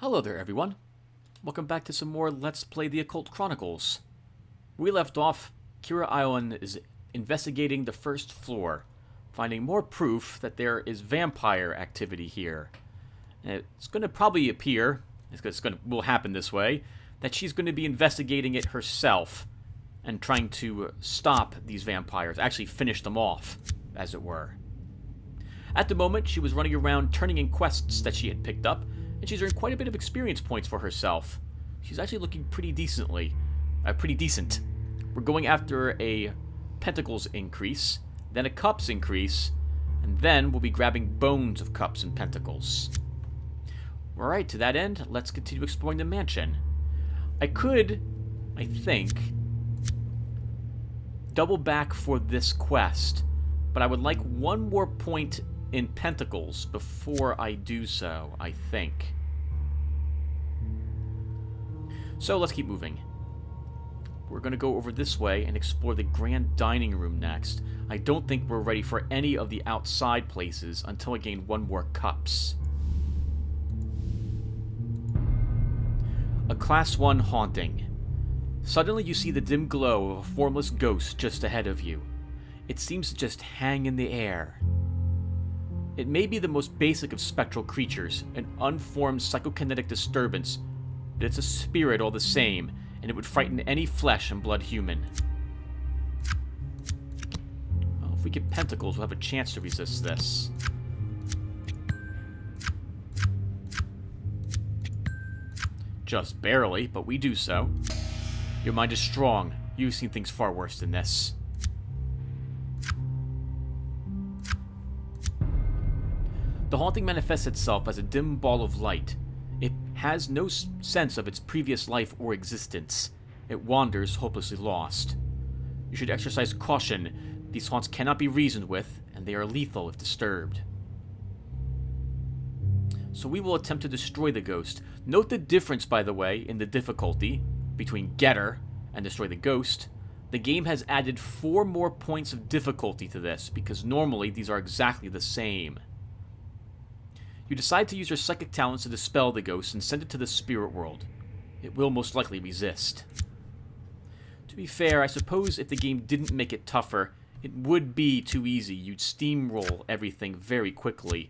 Hello there, everyone. Welcome back to some more Let's Play the Occult Chronicles. We left off, Kira Island is investigating the first floor, finding more proof that there is vampire activity here. And it's going to probably appear, will happen this way, that she's going to be investigating it herself and trying to stop these vampires, actually finish them off, as it were. At the moment, she was running around turning in quests that she had picked up, and she's earned quite a bit of experience points for herself. She's actually looking pretty decent. We're going after a Pentacles increase, then a Cups increase, and then we'll be grabbing bones of Cups and Pentacles. Alright, to that end, let's continue exploring the mansion. I could, I think, double back for this quest, but I would like one more point in Pentacles before I do so, I think. So let's keep moving. We're going to go over this way and explore the grand dining room next. I don't think we're ready for any of the outside places until I gain one more Cups. A Class 1 haunting. Suddenly you see the dim glow of a formless ghost just ahead of you. It seems to just hang in the air. It may be the most basic of spectral creatures, an unformed psychokinetic disturbance, but it's a spirit all the same, and it would frighten any flesh and blood human. Well, if we get Pentacles, we'll have a chance to resist this. Just barely, but we do so. Your mind is strong. You've seen things far worse than this. The haunting manifests itself as a dim ball of light. It has no sense of its previous life or existence. It wanders hopelessly lost. You should exercise caution. These haunts cannot be reasoned with, and they are lethal if disturbed. So we will attempt to destroy the ghost. Note the difference, by the way, in the difficulty between Get Her and Destroy the Ghost. The game has added 4 more points of difficulty to this, because normally these are exactly the same. You decide to use your psychic talents to dispel the ghost and send it to the spirit world. It will most likely resist. To be fair, I suppose if the game didn't make it tougher, it would be too easy. You'd steamroll everything very quickly.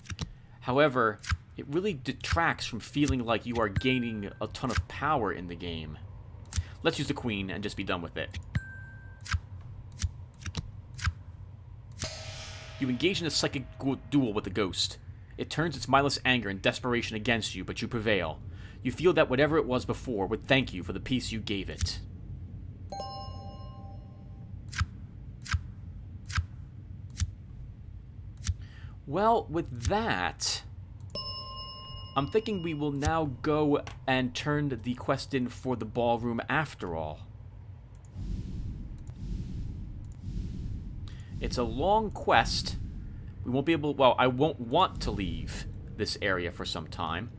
However, it really detracts from feeling like you are gaining a ton of power in the game. Let's use the Queen and just be done with it. You engage in a psychic duel with the ghost. It turns its mindless anger and desperation against you, but you prevail. You feel that whatever it was before would thank you for the peace you gave it. Well, with that, I'm thinking we will now go and turn the quest in for the ballroom after all. It's a long quest. We won't be able... Well, I won't want to leave this area for some time.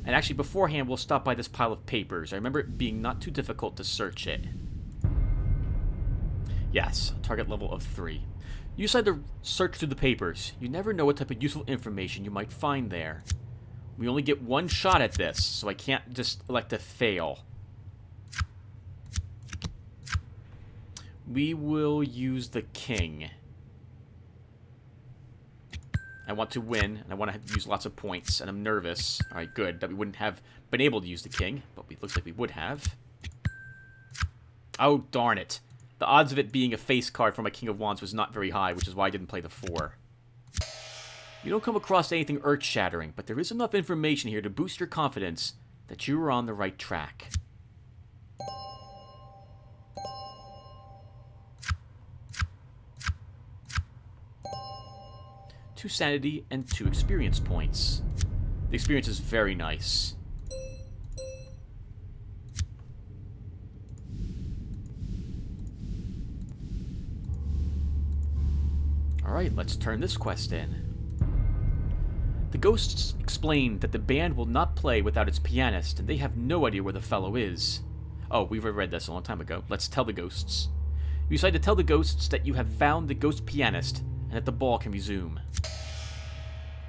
And actually, beforehand, we'll stop by this pile of papers. I remember it being not too difficult to search it. Yes, target level of 3. You decide to search through the papers. You never know what type of useful information you might find there. We only get one shot at this, so I can't just elect to fail. We will use the king. I want to win, and I want to use lots of points, and I'm nervous. Alright, good, that we wouldn't have been able to use the king, but it looks like we would have. Oh, darn it. The odds of it being a face card for my King of Wands was not very high, which is why I didn't play the 4. You don't come across anything earth-shattering, but there is enough information here to boost your confidence that you are on the right track. 2 sanity, and 2 experience points. The experience is very nice. Alright, let's turn this quest in. The ghosts explain that the band will not play without its pianist, and they have no idea where the fellow is. Oh, we've already read this a long time ago. Let's tell the ghosts. You decide to tell the ghosts that you have found the ghost pianist, and that the ball can resume.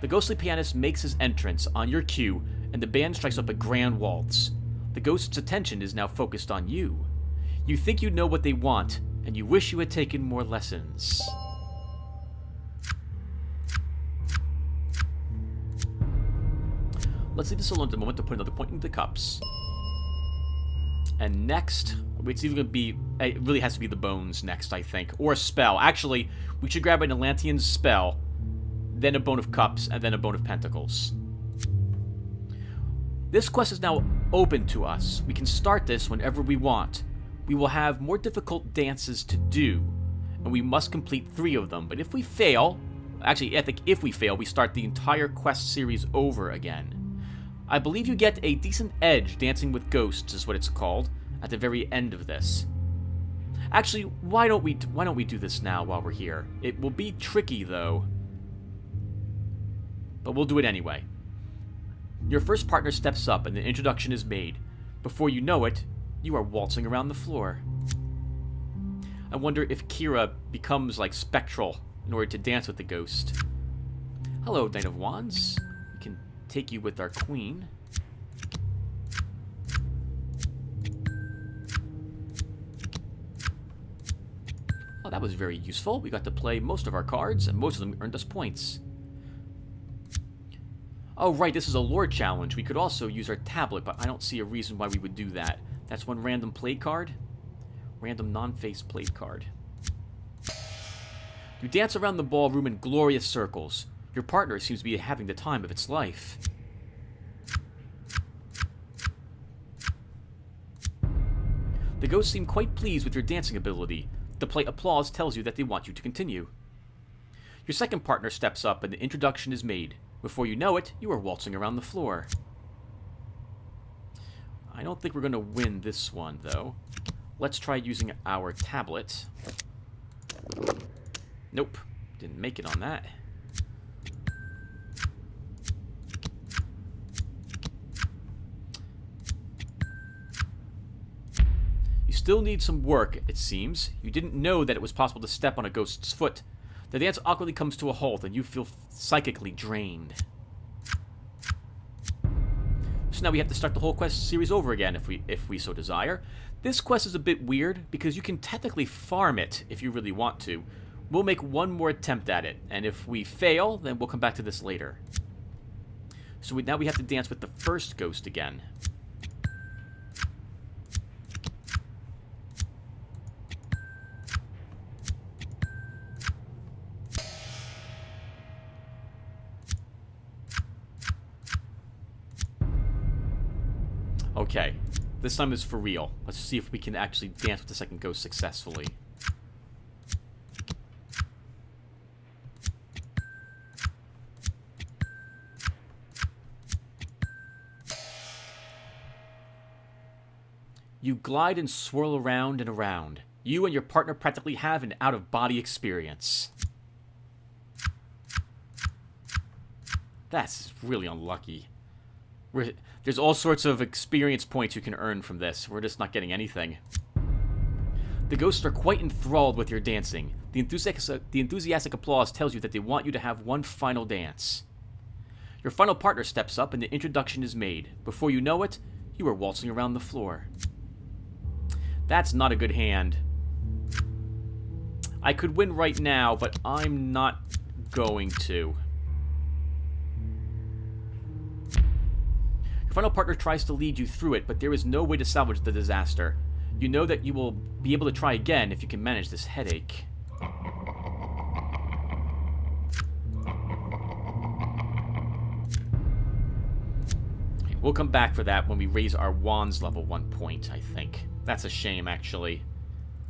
The ghostly pianist makes his entrance on your cue and the band strikes up a grand waltz. The ghost's attention is now focused on you. You think you know what they want, and you wish you had taken more lessons. Let's leave this alone at the moment to put another point into the cups. And next, it's either going to be... It really has to be the bones next, I think. Or a spell. Actually, we should grab an Atlantean spell, then a bone of cups, and then a bone of pentacles. This quest is now open to us. We can start this whenever we want. We will have more difficult dances to do, and we must complete 3 of them. But if we fail... Actually, I think if we fail, we start the entire quest series over again. I believe you get a decent edge, dancing with ghosts is what it's called, at the very end of this. Actually, why don't we do this now while we're here? It will be tricky, though. But we'll do it anyway. Your first partner steps up and the introduction is made. Before you know it, you are waltzing around the floor. I wonder if Kira becomes like spectral in order to dance with the ghost. Hello, Knight of Wands. We can take you with our queen. Oh, that was very useful. We got to play most of our cards, and most of them earned us points. Oh, right, this is a lore challenge. We could also use our tablet, but I don't see a reason why we would do that. That's one random play card. Random non-face played card. You dance around the ballroom in glorious circles. Your partner seems to be having the time of its life. The ghosts seem quite pleased with your dancing ability. The polite applause tells you that they want you to continue. Your second partner steps up and the introduction is made. Before you know it, you are waltzing around the floor. I don't think we're going to win this one, though. Let's try using our tablet. Nope. Didn't make it on that. You still need some work, it seems. You didn't know that it was possible to step on a ghost's foot. The dance awkwardly comes to a halt, and you feel psychically drained. So now we have to start the whole quest series over again, if we so desire. This quest is a bit weird, because you can technically farm it if you really want to. We'll make one more attempt at it, and if we fail, then we'll come back to this later. So now we have to dance with the first ghost again. Okay, this time is for real. Let's see if we can actually dance with the second ghost successfully. You glide and swirl around and around. You and your partner practically have an out-of-body experience. That's really unlucky. There's all sorts of experience points you can earn from this. We're just not getting anything. The ghosts are quite enthralled with your dancing. The enthusiastic applause tells you that they want you to have one final dance. Your final partner steps up and the introduction is made. Before you know it, you are waltzing around the floor. That's not a good hand. I could win right now, but I'm not going to. Your final partner tries to lead you through it, but there is no way to salvage the disaster. You know that you will be able to try again if you can manage this headache. Okay, we'll come back for that when we raise our wands level 1 point, I think. That's a shame, actually.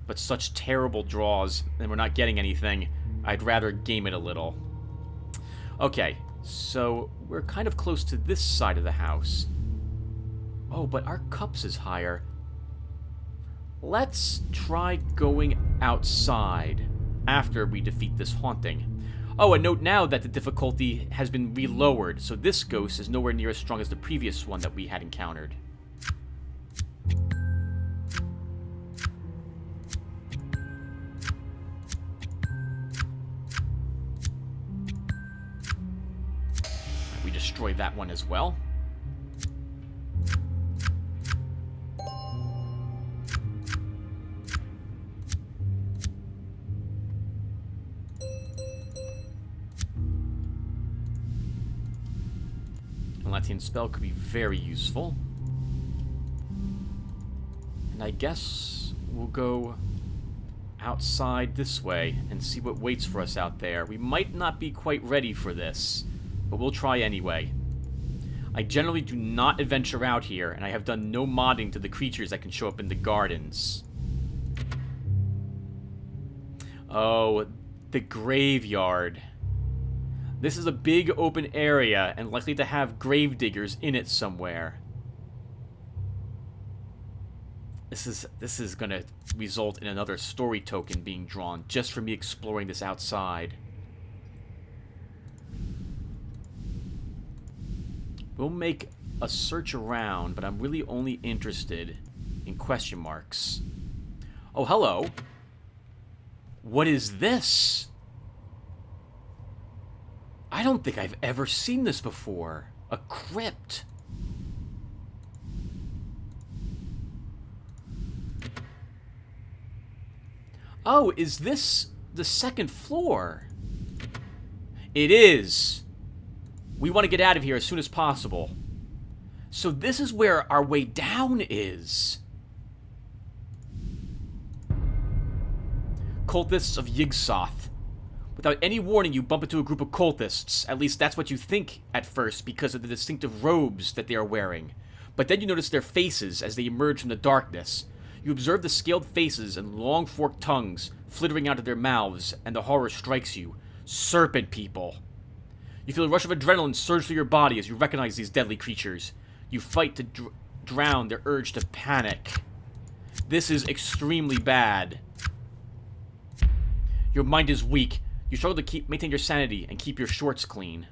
But such terrible draws, and we're not getting anything. I'd rather game it a little. Okay, so we're kind of close to this side of the house. Oh, but our cups is higher. Let's try going outside after we defeat this haunting. Oh, and note now that the difficulty has been relowered, so this ghost is nowhere near as strong as the previous one that we had encountered. We destroy that one as well. adamantine spell could be very useful. And I guess we'll go outside this way and see what waits for us out there. We might not be quite ready for this, but we'll try anyway. I generally do not adventure out here, and I have done no modding to the creatures that can show up in the gardens. Oh, the graveyard. This is a big open area and likely to have gravediggers in it somewhere. This is gonna result in another story token being drawn just for me exploring this outside. We'll make a search around, but I'm really only interested in question marks. Oh, hello. What is this? I don't think I've ever seen this before. A crypt. Oh, is this the second floor? It is. We want to get out of here as soon as possible. So this is where our way down is. Cultists of Yigg-Sothoth. Without any warning, you bump into a group of cultists. At least that's what you think at first because of the distinctive robes that they are wearing. But then you notice their faces as they emerge from the darkness. You observe the scaled faces and long forked tongues flittering out of their mouths, and the horror strikes you. Serpent people. You feel a rush of adrenaline surge through your body as you recognize these deadly creatures. You fight to drown their urge to panic. This is extremely bad. Your mind is weak. You struggle to maintain your sanity and keep your shorts clean.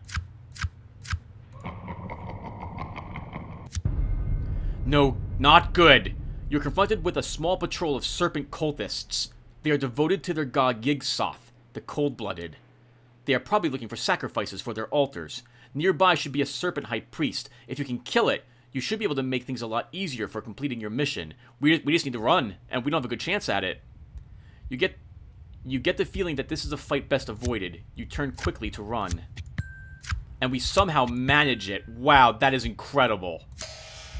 No, not good. You're confronted with a small patrol of serpent cultists. They are devoted to their god Yigg-Sothoth, the cold-blooded. They are probably looking for sacrifices for their altars. Nearby should be a serpent high priest. If you can kill it, you should be able to make things a lot easier for completing your mission. We just need to run, and we don't have a good chance at it. You get the feeling that this is a fight best avoided. You turn quickly to run. And we somehow manage it. Wow, that is incredible.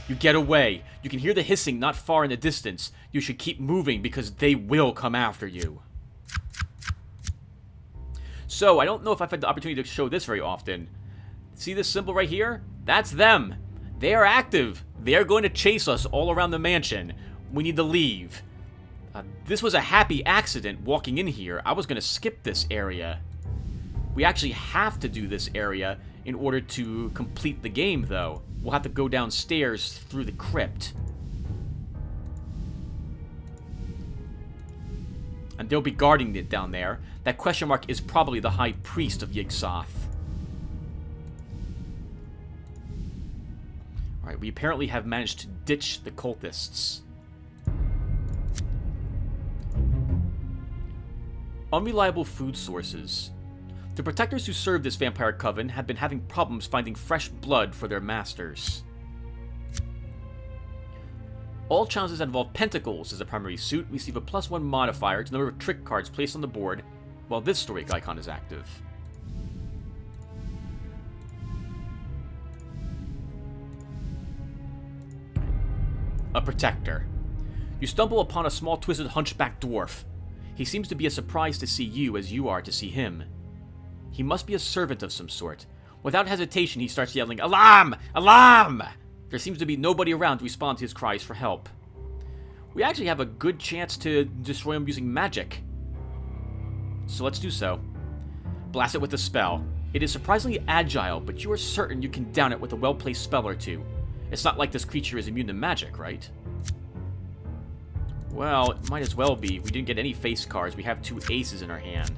You get away. You can hear the hissing not far in the distance. You should keep moving because they will come after you. So, I don't know if I've had the opportunity to show this very often. See this symbol right here? That's them. They are active. They are going to chase us all around the mansion. We need to leave. This was a happy accident walking in here. I was going to skip this area. We actually have to do this area in order to complete the game, though. We'll have to go downstairs through the crypt. And they'll be guarding it down there. That question mark is probably the High Priest of Yigg-Sothoth. Alright, we apparently have managed to ditch the cultists. Unreliable food sources. The protectors who served this vampire coven have been having problems finding fresh blood for their masters. All challenges that involve pentacles as a primary suit receive a +1 modifier to the number of trick cards placed on the board while this story icon is active. A protector. You stumble upon a small twisted hunchback dwarf. He seems to be as surprised to see you as you are to see him. He must be a servant of some sort. Without hesitation, he starts yelling, "Alarm! Alarm!" There seems to be nobody around to respond to his cries for help. We actually have a good chance to destroy him using magic. So let's do so. Blast it with a spell. It is surprisingly agile, but you are certain you can down it with a well-placed spell or two. It's not like this creature is immune to magic, right? Well, it might as well be. We didn't get any face cards. We have 2 aces in our hand.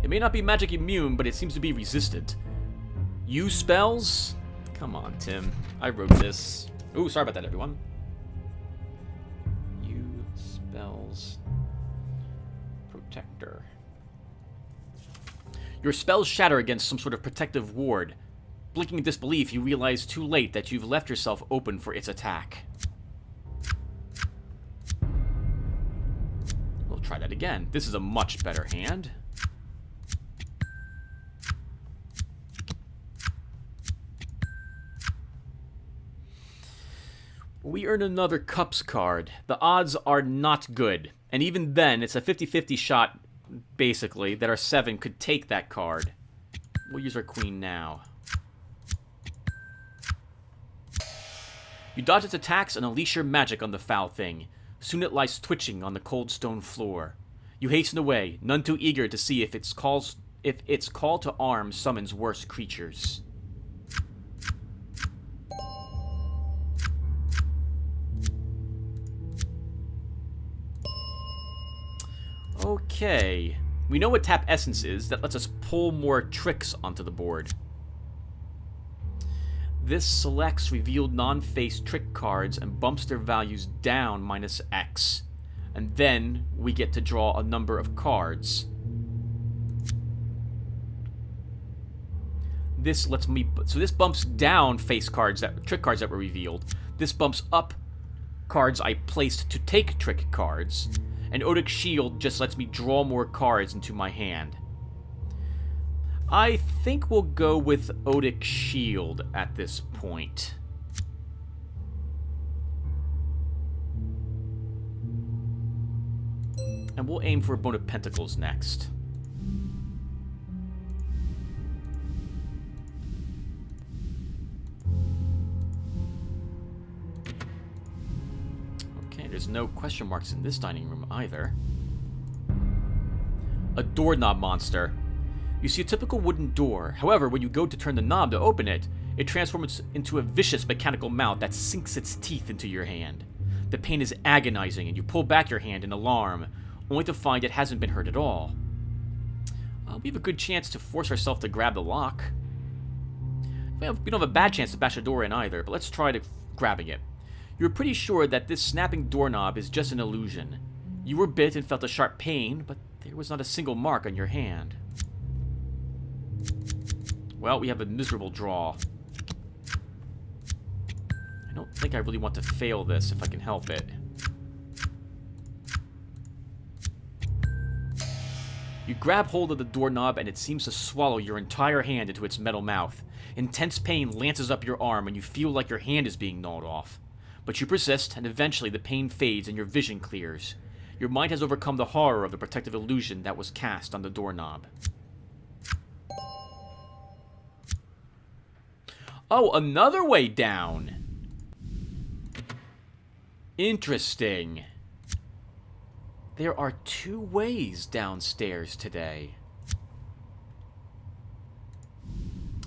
It may not be magic immune, but it seems to be resistant. Use spells? Come on, Tim. I wrote this. Ooh, sorry about that, everyone. Use spells. Protector. Your spells shatter against some sort of protective ward. Blinking in disbelief, you realize too late that you've left yourself open for its attack. We'll try that again. This is a much better hand. We earn another Cups card. The odds are not good. And even then, it's a 50-50 shot, basically, that our 7 could take that card. We'll use our Queen now. You dodge its attacks and unleash your magic on the foul thing. Soon it lies twitching on the cold stone floor. You hasten away, none too eager to see if its call to arms summons worse creatures. Okay. We know what Tap Essence is. That lets us pull more tricks onto the board. This selects revealed non-face trick cards and bumps their values down -X. And then we get to draw a number of cards. This lets me... So this bumps down face cards, trick cards that were revealed. This bumps up cards I placed to take trick cards. And Odic Shield just lets me draw more cards into my hand. I think we'll go with Odic Shield at this point. And we'll aim for a Bone of Pentacles next. Okay, there's no question marks in this dining room either. A doorknob monster. You see a typical wooden door. However, when you go to turn the knob to open it, it transforms into a vicious mechanical mouth that sinks its teeth into your hand. The pain is agonizing, and you pull back your hand in alarm, only to find it hasn't been hurt at all. We have a good chance to force ourselves to grab the lock. We don't have a bad chance to bash the door in either, but let's try grabbing it. You're pretty sure that this snapping doorknob is just an illusion. You were bit and felt a sharp pain, but there was not a single mark on your hand. Well, we have a miserable draw. I don't think I really want to fail this if I can help it. You grab hold of the doorknob and it seems to swallow your entire hand into its metal mouth. Intense pain lances up your arm and you feel like your hand is being gnawed off. But you persist, and eventually the pain fades and your vision clears. Your mind has overcome the horror of the protective illusion that was cast on the doorknob. Oh, another way down! Interesting. There are 2 ways downstairs today.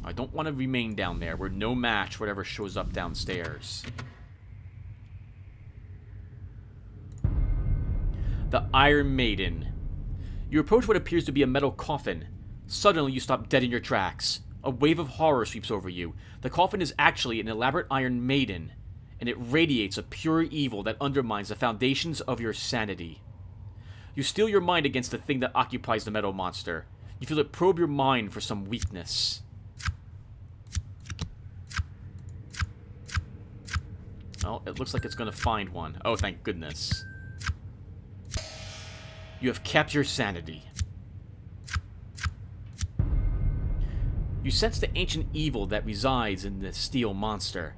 I don't want to remain down there. We're no match whatever shows up downstairs. The Iron Maiden. You approach what appears to be a metal coffin. Suddenly you stop dead in your tracks. A wave of horror sweeps over you. The coffin is actually an elaborate Iron Maiden, and it radiates a pure evil that undermines the foundations of your sanity. You steel your mind against the thing that occupies the metal monster. You feel it probe your mind for some weakness. Oh, it looks like it's going to find one. Oh, thank goodness. You have kept your sanity. You sense the ancient evil that resides in the steel monster.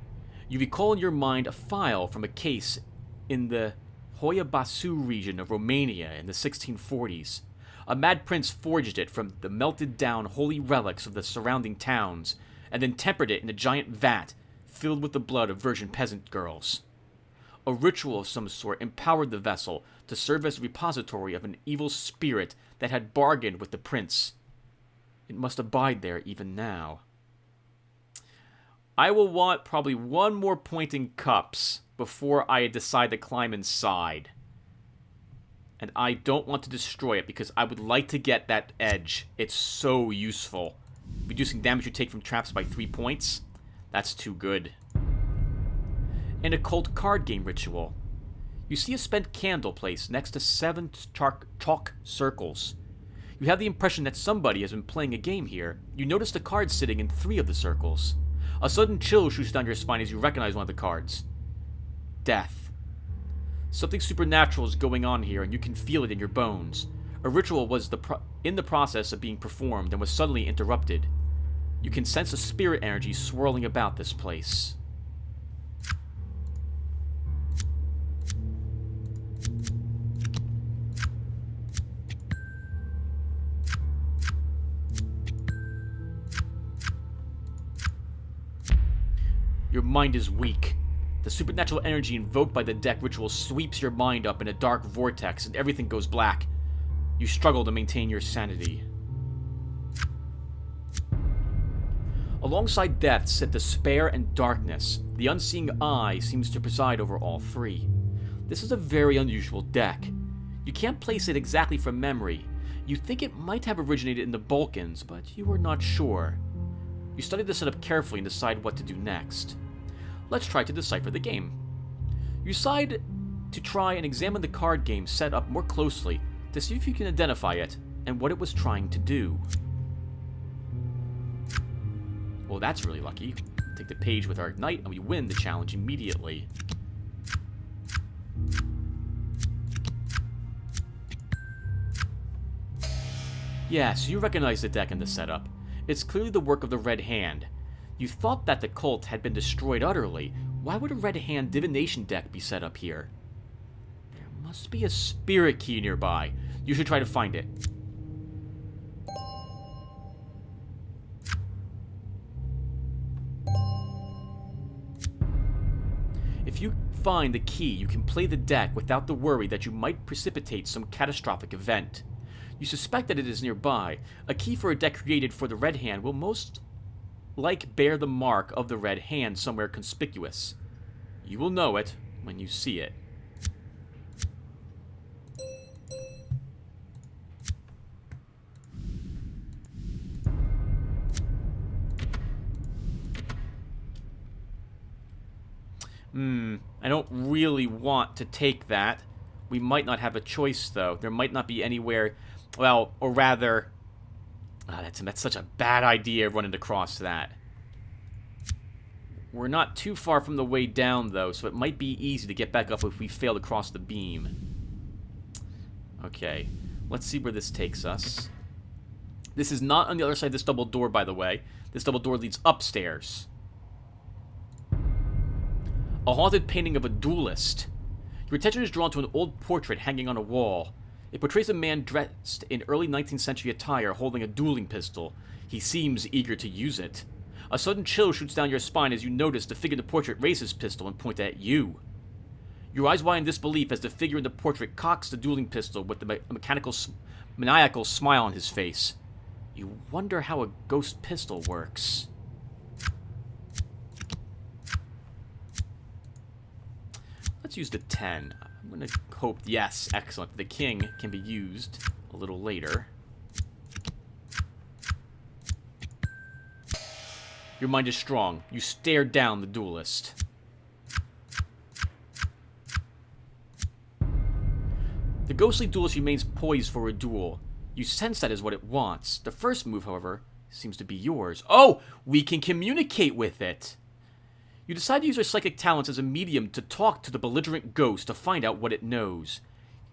You recall in your mind a file from a case in the Hoia Basu region of Romania in the 1640s. A mad prince forged it from the melted down holy relics of the surrounding towns, and then tempered it in a giant vat filled with the blood of virgin peasant girls. A ritual of some sort empowered the vessel to serve as a repository of an evil spirit that had bargained with the prince. It must abide there even now. I will want probably one more point in cups before I decide to climb inside. And I don't want to destroy it because I would like to get that edge. It's so useful. Reducing damage you take from traps by 3 points. That's too good. An occult card game ritual. You see a spent candle placed next to 7 chalk circles. You have the impression that somebody has been playing a game here. You notice the cards sitting in 3 of the circles. A sudden chill shoots down your spine as you recognize one of the cards. Death. Something supernatural is going on here, and you can feel it in your bones. A ritual was in the process of being performed and was suddenly interrupted. You can sense a spirit energy swirling about this place. Your mind is weak. The supernatural energy invoked by the deck ritual sweeps your mind up in a dark vortex and everything goes black. You struggle to maintain your sanity. Alongside death sit despair and darkness. The unseeing eye seems to preside over all three. This is a very unusual deck. You can't place it exactly from memory. You think it might have originated in the Balkans, but you are not sure. You study the setup carefully and decide what to do next. Let's try to decipher the game. You decide to try and examine the card game set up more closely to see if you can identify it and what it was trying to do. Well, that's really lucky. Take the page with our Ignite and we win the challenge immediately. Yes, you recognize the deck and the setup. It's clearly the work of the Red Hand. You thought that the cult had been destroyed utterly. Why would a Red Hand divination deck be set up here? There must be a spirit key nearby. You should try to find it. If you find the key, you can play the deck without the worry that you might precipitate some catastrophic event. You suspect that it is nearby. A key for a deck created for the Red Hand will most like bear the mark of the Red Hand somewhere conspicuous. You will know it when you see it. I don't really want to take that. We might not have a choice, though. There might not be anywhere... Well, or rather... that's such a bad idea, running across that. We're not too far from the way down, though, so it might be easy to get back up if we fail to cross the beam. Okay, let's see where this takes us. This is not on the other side of this double door, by the way. This double door leads upstairs. A haunted painting of a duelist. Your attention is drawn to an old portrait hanging on a wall. It portrays a man dressed in early 19th century attire holding a dueling pistol. He seems eager to use it. A sudden chill shoots down your spine as you notice the figure in the portrait raise his pistol and point at you. Your eyes widen in disbelief as the figure in the portrait cocks the dueling pistol with the maniacal smile on his face. You wonder how a ghost pistol works. Let's use the 10. I'm going to hope... Yes, excellent. The king can be used a little later. Your mind is strong. You stare down the duelist. The ghostly duelist remains poised for a duel. You sense that is what it wants. The first move, however, seems to be yours. Oh! We can communicate with it! You decide to use your psychic talents as a medium to talk to the belligerent ghost to find out what it knows.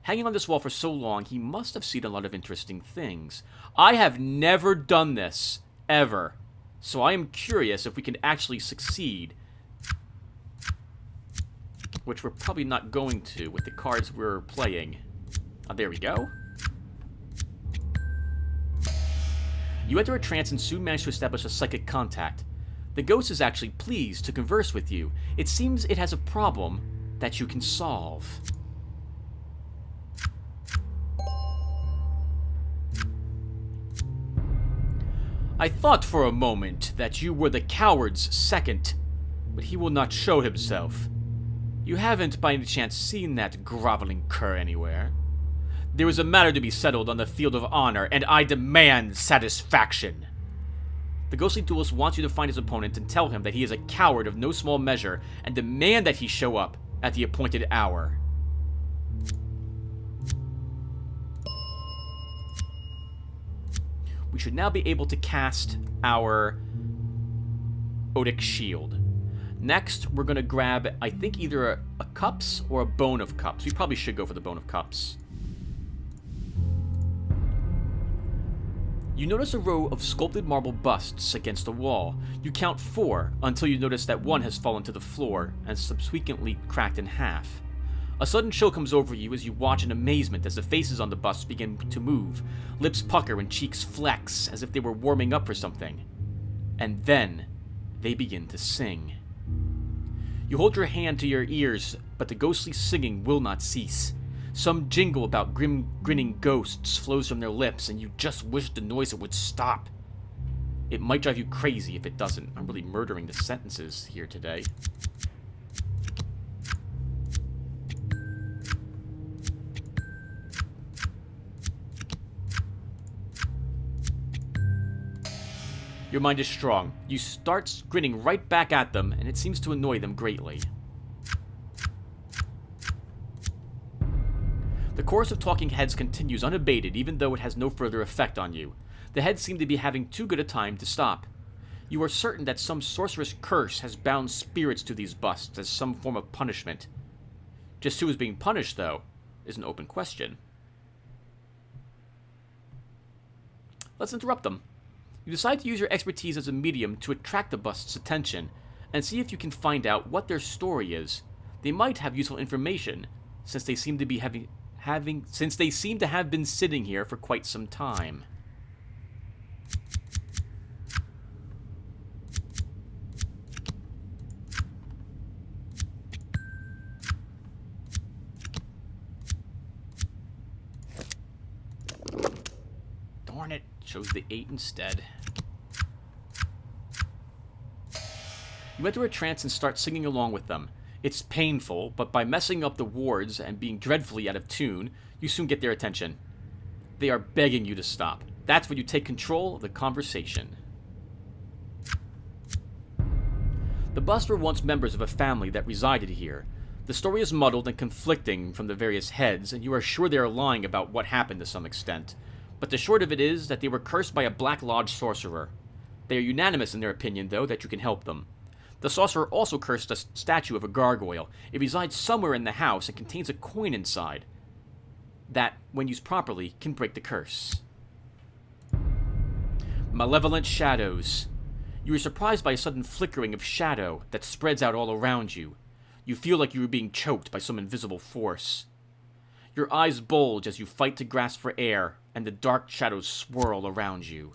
Hanging on this wall for so long, he must have seen a lot of interesting things. I have never done this, ever. So I am curious if we can actually succeed. Which we're probably not going to with the cards we're playing. There we go. You enter a trance and soon manage to establish a psychic contact. The ghost is actually pleased to converse with you. It seems it has a problem that you can solve. I thought for a moment that you were the coward's second, but he will not show himself. You haven't by any chance seen that groveling cur anywhere? There is a matter to be settled on the field of honor, and I demand satisfaction. The ghostly duelist wants you to find his opponent and tell him that he is a coward of no small measure and demand that he show up at the appointed hour. We should now be able to cast our Odic Shield. Next, we're going to grab, I think, either a cups or a bone of cups. We probably should go for the bone of cups. You notice a row of sculpted marble busts against the wall. You count 4 until you notice that one has fallen to the floor and subsequently cracked in half. A sudden chill comes over you as you watch in amazement as the faces on the busts begin to move. Lips pucker and cheeks flex as if they were warming up for something. And then, they begin to sing. You hold your hand to your ears, but the ghostly singing will not cease. Some jingle about grinning ghosts flows from their lips, and you just wish the noise would stop. It might drive you crazy if it doesn't. I'm really murdering the sentences here today. Your mind is strong. You start grinning right back at them, and it seems to annoy them greatly. The chorus of talking heads continues unabated, even though it has no further effect on you. The heads seem to be having too good a time to stop. You are certain that some sorcerous curse has bound spirits to these busts as some form of punishment. Just who is being punished, though, is an open question. Let's interrupt them. You decide to use your expertise as a medium to attract the bust's attention, and see if you can find out what their story is. They might have useful information, since they seem to be have been sitting here for quite some time. Darn it, chose the 8 instead. You enter a trance and start singing along with them. It's painful, but by messing up the wards and being dreadfully out of tune, you soon get their attention. They are begging you to stop. That's when you take control of the conversation. The busts were once members of a family that resided here. The story is muddled and conflicting from the various heads, and you are sure they are lying about what happened to some extent. But the short of it is that they were cursed by a Black Lodge sorcerer. They are unanimous in their opinion, though, that you can help them. The sorcerer also cursed a statue of a gargoyle. It resides somewhere in the house and contains a coin inside that, when used properly, can break the curse. Malevolent shadows. You are surprised by a sudden flickering of shadow that spreads out all around you. You feel like you are being choked by some invisible force. Your eyes bulge as you fight to grasp for air, and the dark shadows swirl around you.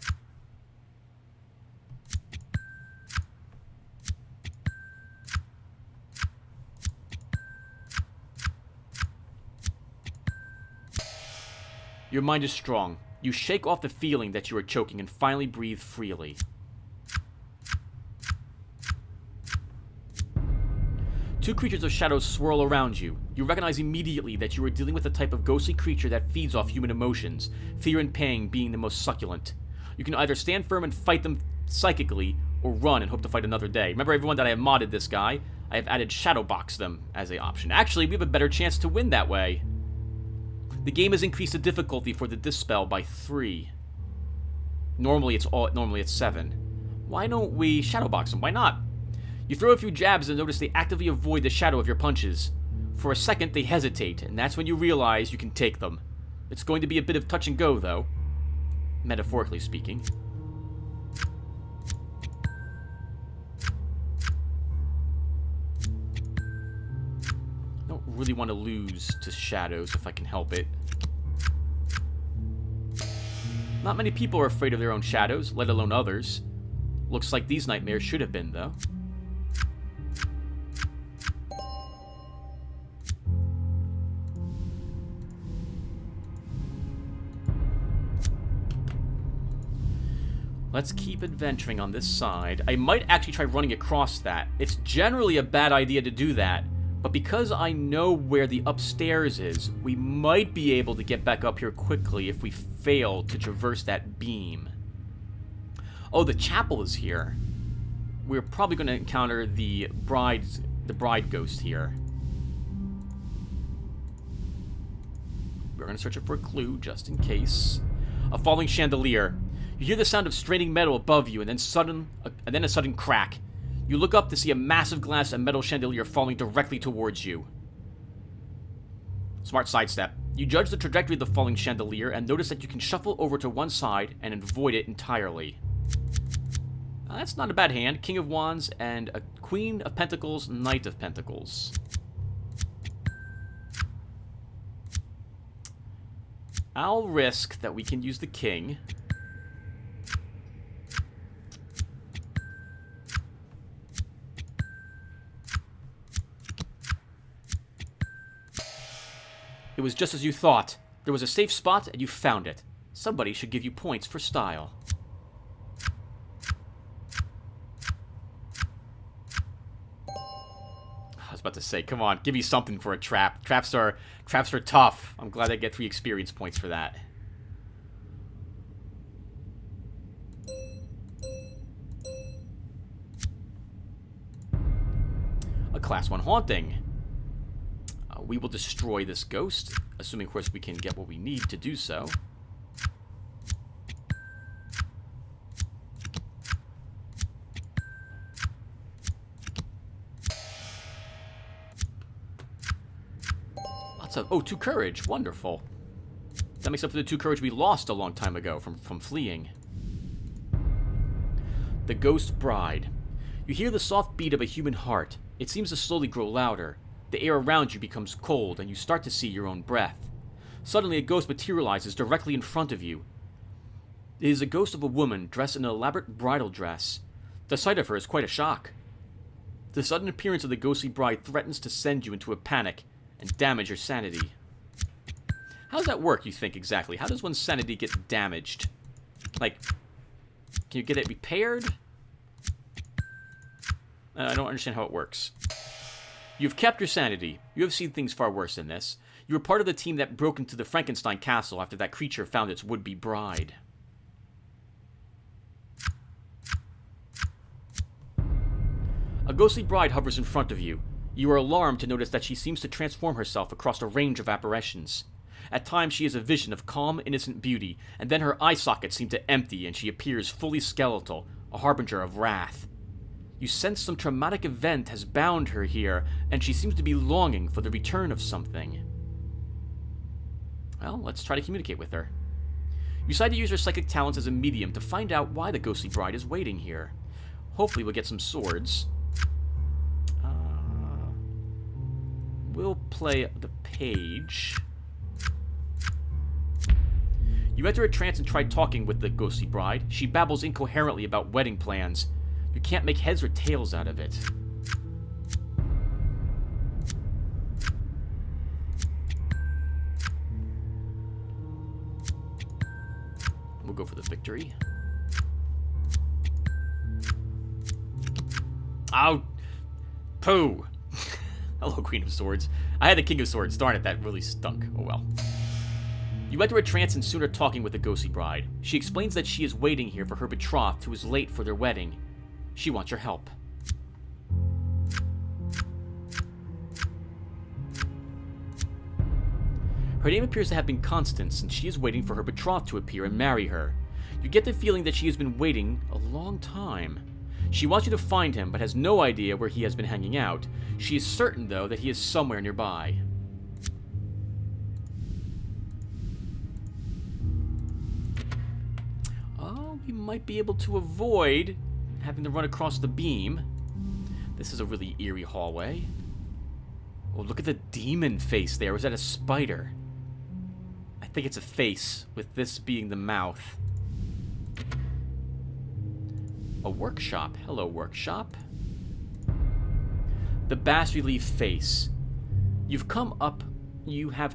Your mind is strong. You shake off the feeling that you are choking and finally breathe freely. Two creatures of shadows swirl around you. You recognize immediately that you are dealing with a type of ghostly creature that feeds off human emotions, fear and pain being the most succulent. You can either stand firm and fight them psychically, or run and hope to fight another day. Remember everyone that I have modded this guy? I have added Shadowbox them as an option. Actually, we have a better chance to win that way. The game has increased the difficulty for the Dispel by 3. Normally it's 7. Why don't we Shadowbox them? Why not? You throw a few jabs and notice they actively avoid the shadow of your punches. For a second, they hesitate, and that's when you realize you can take them. It's going to be a bit of touch and go, though. Metaphorically speaking. Don't really want to lose to shadows if I can help it. Not many people are afraid of their own shadows, let alone others. Looks like these nightmares should have been, though. Let's keep adventuring on this side. I might actually try running across that. It's generally a bad idea to do that, but because I know where the upstairs is, we might be able to get back up here quickly if we fail to traverse that beam. Oh, the chapel is here. We're probably going to encounter the bride ghost here. We're going to search it for a clue, just in case. A falling chandelier. You hear the sound of straining metal above you, and then a sudden crack. You look up to see a massive glass and metal chandelier falling directly towards you. Smart sidestep. You judge the trajectory of the falling chandelier and notice that you can shuffle over to one side and avoid it entirely. That's not a bad hand. King of Wands and a Queen of Pentacles, Knight of Pentacles. I'll risk that we can use the King. It was just as you thought. There was a safe spot, and you found it. Somebody should give you points for style. I was about to say, come on, give me something for a trap. Traps are tough. I'm glad I get 3 experience points for that. A Class 1 Haunting. We will destroy this ghost, assuming, of course, we can get what we need to do so. Lots of... Oh, 2 courage. Wonderful. That makes up for the 2 courage we lost a long time ago from fleeing. The Ghost Bride. You hear the soft beat of a human heart. It seems to slowly grow louder. The air around you becomes cold, and you start to see your own breath. Suddenly, a ghost materializes directly in front of you. It is a ghost of a woman dressed in an elaborate bridal dress. The sight of her is quite a shock. The sudden appearance of the ghostly bride threatens to send you into a panic and damage your sanity. How does that work, you think, exactly? How does one's sanity get damaged? Like, can you get it repaired? I don't understand how it works. You've kept your sanity. You have seen things far worse than this. You were part of the team that broke into the Frankenstein castle after that creature found its would-be bride. A ghostly bride hovers in front of you. You are alarmed to notice that she seems to transform herself across a range of apparitions. At times she is a vision of calm, innocent beauty, and then her eye sockets seem to empty and she appears fully skeletal, a harbinger of wrath. You sense some traumatic event has bound her here, and she seems to be longing for the return of something. Well, let's try to communicate with her. You decide to use her psychic talents as a medium to find out why the ghostly bride is waiting here. Hopefully we'll get some swords. We'll play the page. You enter a trance and try talking with the ghostly bride. She babbles incoherently about wedding plans. You can't make heads or tails out of it. We'll go for the victory. Oh, poo. Hello, Queen of Swords. I had the King of Swords. Darn it, that really stunk. Oh well. You enter a trance and soon are talking with the ghostly bride. She explains that she is waiting here for her betrothed who is late for their wedding. She wants your help. Her name appears to have been Constance, and she is waiting for her betrothed to appear and marry her. You get the feeling that she has been waiting a long time. She wants you to find him, but has no idea where he has been hanging out. She is certain, though, that he is somewhere nearby. Oh, we might be able to avoid having to run across the beam. This is a really eerie hallway. Oh, look at the demon face there. Was that a spider? I think it's a face, with this being the mouth. A workshop. Hello, workshop. The bas-relief face. You have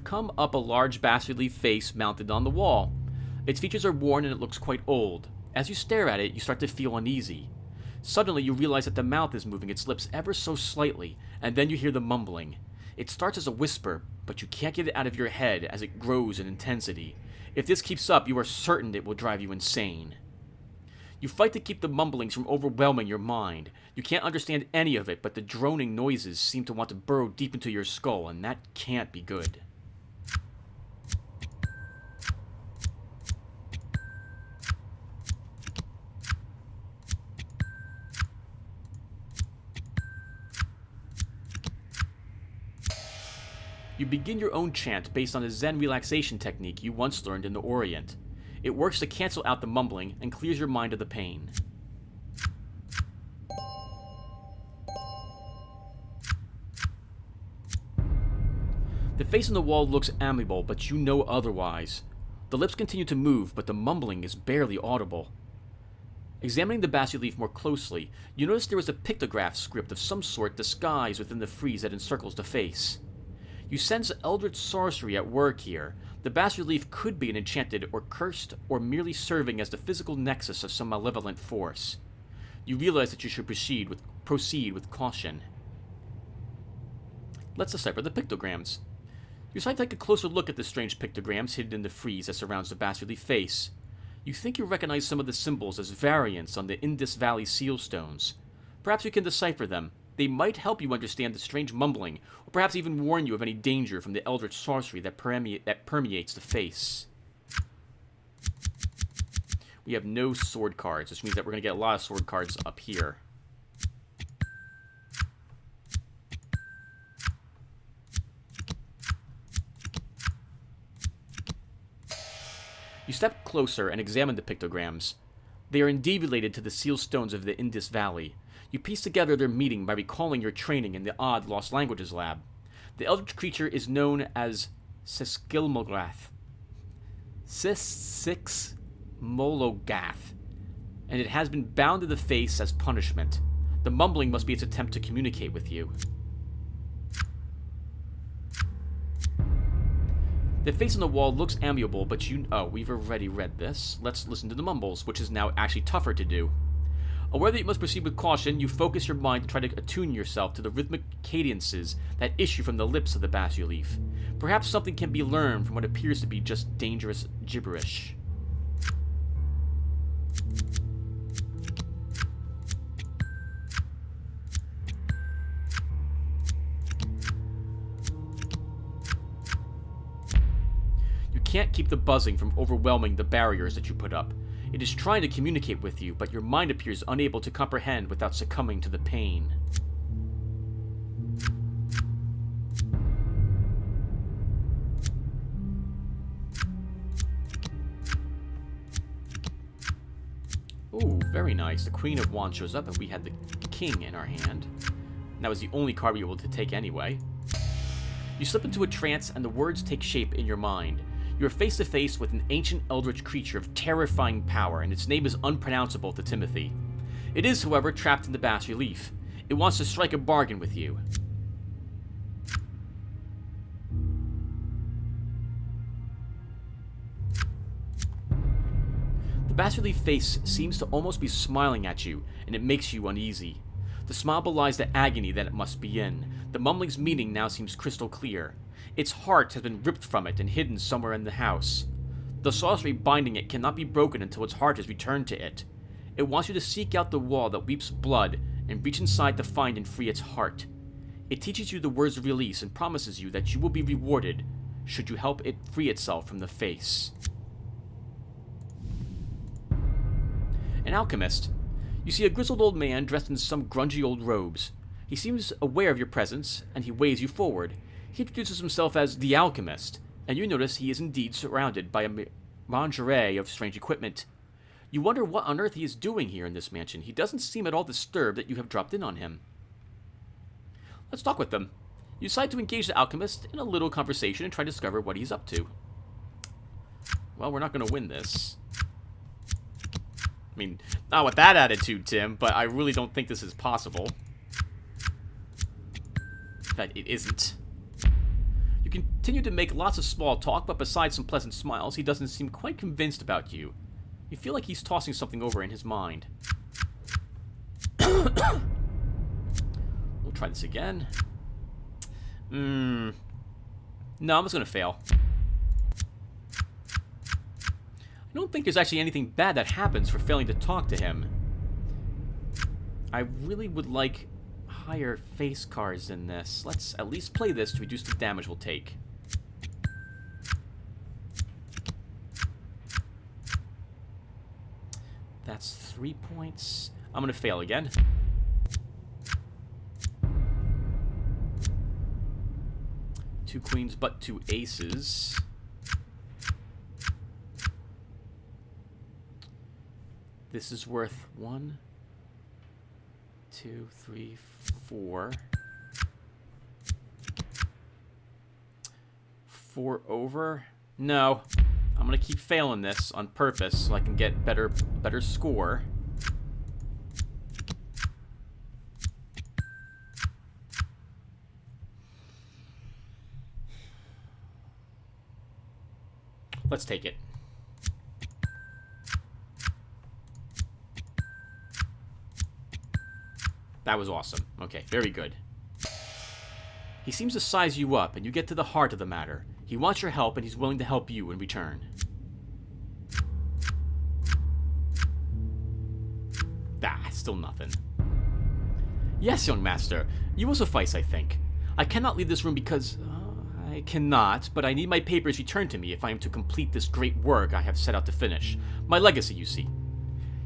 come up a large bas-relief face mounted on the wall. Its features are worn and it looks quite old. As you stare at it, you start to feel uneasy. Suddenly, you realize that the mouth is moving its lips ever so slightly, and then you hear the mumbling. It starts as a whisper, but you can't get it out of your head as it grows in intensity. If this keeps up, you are certain it will drive you insane. You fight to keep the mumblings from overwhelming your mind. You can't understand any of it, but the droning noises seem to want to burrow deep into your skull, and that can't be good. You begin your own chant based on a Zen relaxation technique you once learned in the Orient. It works to cancel out the mumbling and clears your mind of the pain. The face on the wall looks amiable, but you know otherwise. The lips continue to move, but the mumbling is barely audible. Examining the bas-relief more closely, you notice there is a pictograph script of some sort disguised within the frieze that encircles the face. You sense eldritch sorcery at work here. The bas-relief could be an enchanted or cursed, or merely serving as the physical nexus of some malevolent force. You realize that you should proceed with caution. Let's decipher the pictograms. You decide to take a closer look at the strange pictograms hidden in the frieze that surrounds the bas-relief face. You think you recognize some of the symbols as variants on the Indus Valley seal stones. Perhaps you can decipher them. They might help you understand the strange mumbling, or perhaps even warn you of any danger from the eldritch sorcery that permeates the face. We have no sword cards, which means that we're going to get a lot of sword cards up here. You step closer and examine the pictograms. They are indeed related to the seal stones of the Indus Valley. You piece together their meaning by recalling your training in the odd Lost Languages lab. The eldritch creature is known as Siskelmolgath, and it has been bound to the face as punishment. The mumbling must be its attempt to communicate with you. The face on the wall looks amiable, but we've already read this. Let's listen to the mumbles, which is now actually tougher to do. Aware that you must proceed with caution, you focus your mind to try to attune yourself to the rhythmic cadences that issue from the lips of the bas-relief. Perhaps something can be learned from what appears to be just dangerous gibberish. Can't keep the buzzing from overwhelming the barriers that you put up. It is trying to communicate with you, but your mind appears unable to comprehend without succumbing to the pain. Ooh, very nice. The Queen of Wands shows up, and we had the King in our hand. And that was the only card we were able to take anyway. You slip into a trance, and the words take shape in your mind. You are face to face with an ancient eldritch creature of terrifying power, and its name is unpronounceable to Timothy. It is, however, trapped in the bas-relief. It wants to strike a bargain with you. The bas-relief face seems to almost be smiling at you, and it makes you uneasy. The smile belies the agony that it must be in. The mumbling's meaning now seems crystal clear. Its heart has been ripped from it and hidden somewhere in the house. The sorcery binding it cannot be broken until its heart is returned to it. It wants you to seek out the wall that weeps blood and reach inside to find and free its heart. It teaches you the words of release and promises you that you will be rewarded should you help it free itself from the face. An alchemist. You see a grizzled old man dressed in some grungy old robes. He seems aware of your presence, and he waves you forward. He introduces himself as the alchemist, and you notice he is indeed surrounded by a menagerie of strange equipment. You wonder what on earth he is doing here in this mansion. He doesn't seem at all disturbed that you have dropped in on him. Let's talk with them. You decide to engage the alchemist in a little conversation and try to discover what he's up to. Well, we're not going to win this. I mean, not with that attitude, Tim, but I really don't think this is possible. In fact, it isn't. You continue to make lots of small talk, but besides some pleasant smiles, he doesn't seem quite convinced about you. You feel like he's tossing something over in his mind. We'll try this again. No, I'm just going to fail. I don't think there's actually anything bad that happens for failing to talk to him. I really would like higher face cards in this. Let's at least play this to reduce the damage we'll take. That's 3 points. I'm going to fail again. 2 queens, but 2 aces. This is worth 1, 2, 3, 4. 4 over? No. I'm gonna keep failing this on purpose so I can get better score. Let's take it. That was awesome. Okay, very good. He seems to size you up, and you get to the heart of the matter. He wants your help, and he's willing to help you in return. Still nothing. Yes, young master. You will suffice, I think. I cannot leave this room because... I cannot, but I need my papers returned to me if I am to complete this great work I have set out to finish. My legacy, you see.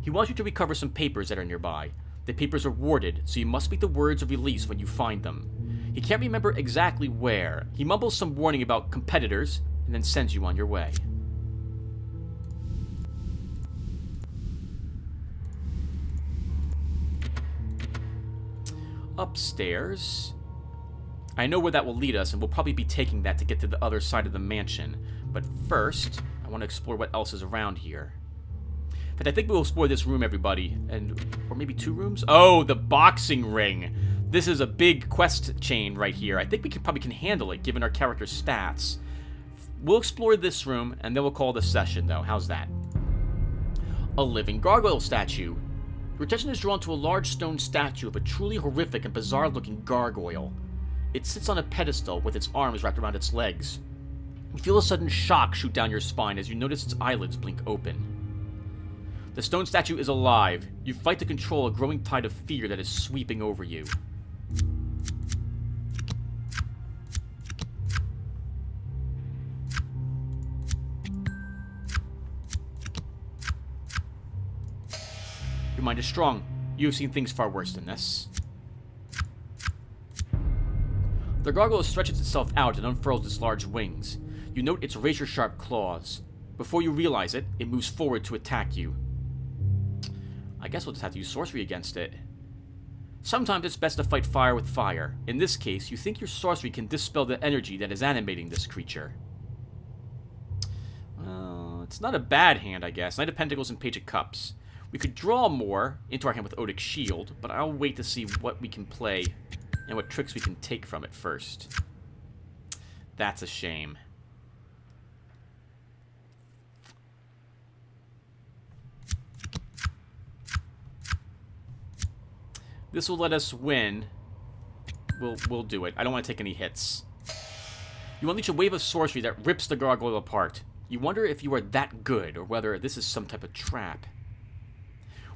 He wants you to recover some papers that are nearby. The papers are warded, so you must speak the words of release when you find them. He can't remember exactly where. He mumbles some warning about competitors, and then sends you on your way. Upstairs. I know where that will lead us, and we'll probably be taking that to get to the other side of the mansion. But first, I want to explore what else is around here. In fact, I think we'll explore this room, everybody. Or maybe 2 rooms? Oh, the boxing ring. This is a big quest chain right here. I think we probably can handle it, given our character's stats. We'll explore this room, and then we'll call this session, though. How's that? A living gargoyle statue. Your attention is drawn to a large stone statue of a truly horrific and bizarre-looking gargoyle. It sits on a pedestal with its arms wrapped around its legs. You feel a sudden shock shoot down your spine as you notice its eyelids blink open. The stone statue is alive. You fight to control a growing tide of fear that is sweeping over you. Your mind is strong. You have seen things far worse than this. The gargoyle stretches itself out and unfurls its large wings. You note its razor-sharp claws. Before you realize it, it moves forward to attack you. I guess we'll just have to use sorcery against it. Sometimes it's best to fight fire with fire. In this case, you think your sorcery can dispel the energy that is animating this creature. Well, it's not a bad hand, I guess. Knight of Pentacles and Page of Cups. We could draw more into our hand with Odic Shield, but I'll wait to see what we can play and what tricks we can take from it first. That's a shame. This will let us win. We'll do it. I don't want to take any hits. You unleash a wave of sorcery that rips the gargoyle apart. You wonder if you are that good, or whether this is some type of trap.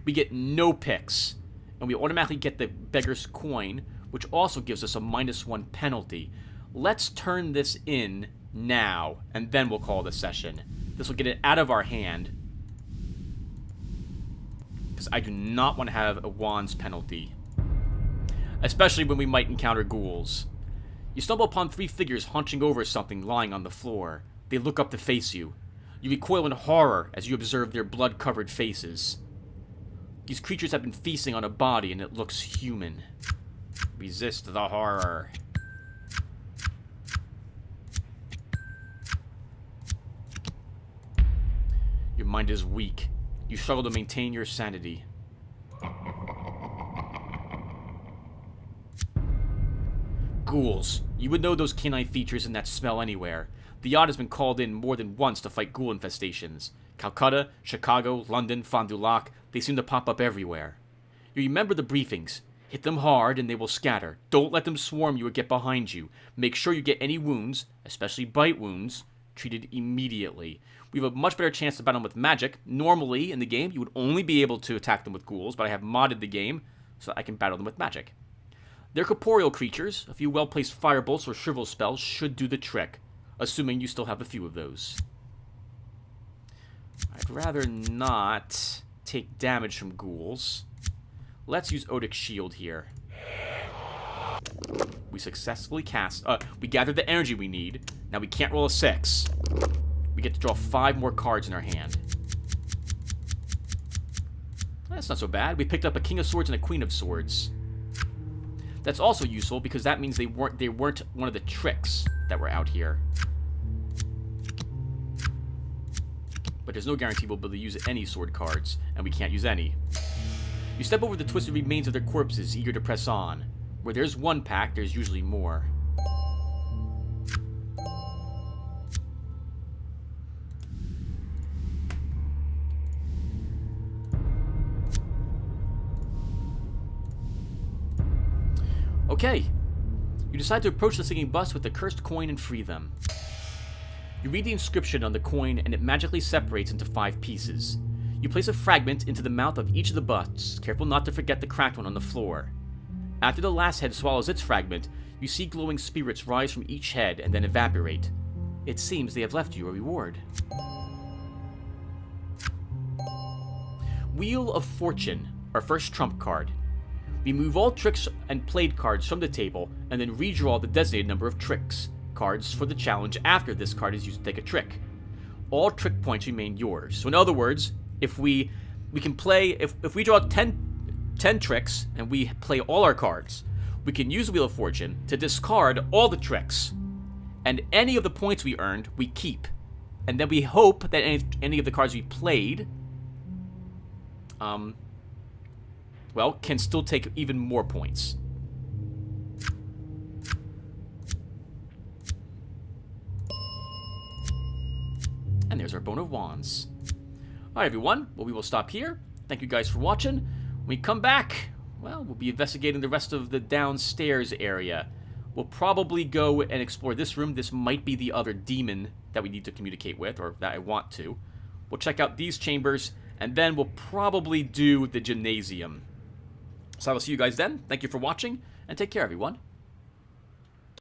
We get no picks, and we automatically get the beggar's coin, which also gives us a -1 penalty. Let's turn this in now, and then we'll call the session. This will get it out of our hand, because I do not want to have a wands penalty, especially when we might encounter ghouls. You stumble upon 3 figures hunching over something lying on the floor. They look up to face you. You recoil in horror as you observe their blood-covered faces. These creatures have been feasting on a body, and it looks human. Resist the horror. Your mind is weak. You struggle to maintain your sanity. Ghouls. You would know those canine features and that smell anywhere. The yacht has been called in more than once to fight ghoul infestations. Calcutta, Chicago, London, Fond du Lac, they seem to pop up everywhere. You remember the briefings. Hit them hard and they will scatter. Don't let them swarm you or get behind you. Make sure you get any wounds, especially bite wounds, treated immediately. We have a much better chance to battle them with magic. Normally, in the game, you would only be able to attack them with ghouls, but I have modded the game so I can battle them with magic. They're corporeal creatures. A few well-placed firebolts or shrivel spells should do the trick, assuming you still have a few of those. I'd rather not take damage from ghouls. Let's use Odic Shield here. We successfully cast... we gathered the energy we need. Now we can't roll a 6. We get to draw 5 more cards in our hand. That's not so bad. We picked up a King of Swords and a Queen of Swords. That's also useful because that means they weren't one of the tricks that were out here. But there's no guarantee we'll be able to use any sword cards, and we can't use any. You step over the twisted remains of their corpses, eager to press on. Where there's one pack, there's usually more. Okay. You decide to approach the singing bus with the cursed coin and free them. You read the inscription on the coin and it magically separates into 5 pieces. You place a fragment into the mouth of each of the butts, careful not to forget the cracked one on the floor. After the last head swallows its fragment, you see glowing spirits rise from each head and then evaporate. It seems they have left you a reward. Wheel of Fortune, our first trump card. Remove all tricks and played cards from the table, and then redraw the designated number of tricks cards for the challenge after this card is used to take a trick. All trick points remain yours. So in other words, if we can play, if we draw 10 tricks and we play all our cards, we can use Wheel of Fortune to discard all the tricks, and any of the points we earned, we keep. And then we hope that any of the cards we played, well, can still take even more points. And there's our Bone of Wands. Alright, everyone. Well, we will stop here. Thank you guys for watching. When we come back, well, we'll be investigating the rest of the downstairs area. We'll probably go and explore this room. This might be the other demon that we need to communicate with, or that I want to. We'll check out these chambers, and then we'll probably do the gymnasium. So I will see you guys then. Thank you for watching, and take care, everyone.